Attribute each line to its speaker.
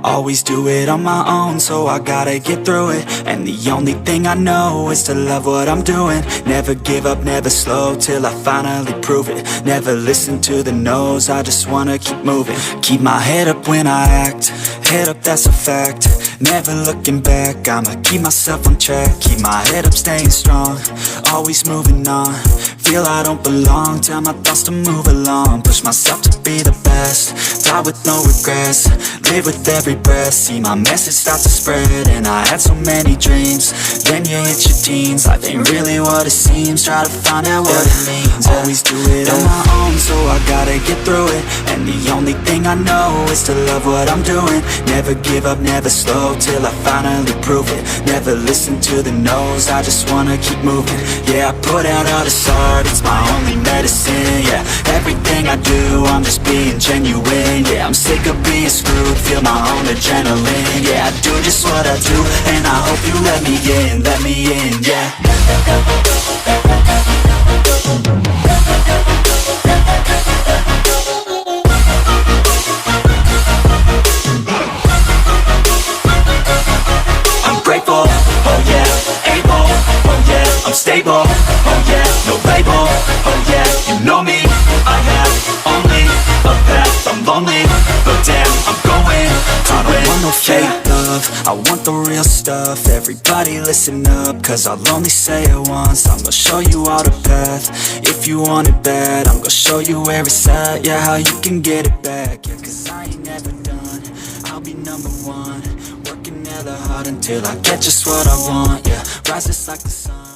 Speaker 1: Always do it on my own, so I gotta get through it. And the only thing I know is to love what I'm doing. Never give up, never slow, till I finally prove it. Never listen to the no's, I just wanna keep moving. Keep my head up when I act, head up, that's a fact. Never looking back, I'ma keep myself on track. Keep my head up, staying strong, always moving on. Feel I don't belong, tell my thoughts to move along. Push myself to be the best, die with no regrets. Live with every breath, see my message start to spread. And I had so many dreams, then you hit your teens. Life ain't really what it seems, try to find out what it means. Always do it on my own, so I gotta get through it. And the only thing I know is to love what I'm doing. Never give up, never slow, till I finally prove it. Never listen to the no's, I just wanna keep moving. Yeah, I put out all this art, it's my only medicine. Yeah, everything I do, I'm just being genuine. Yeah, I'm sick of being screwed, feel my own adrenaline. Yeah, I do just what I do, and I hope you let me in, yeah. I'm grateful, oh yeah, able, oh yeah, I'm stable, oh yeah, no label, oh yeah, you know me, I have only a path, I'm lonely, but damn, I'm going to win. I don't want no fake love, I want the real stuff. Everybody listen up, cause I'll only say it once. I'm gonna show you all the path, if you want it bad. I'm gonna show you where it's at, yeah, how you can get it back. Yeah, cause I ain't never done, I'll be number one. Working hella hard until I get just what I want, yeah, rises like the sun.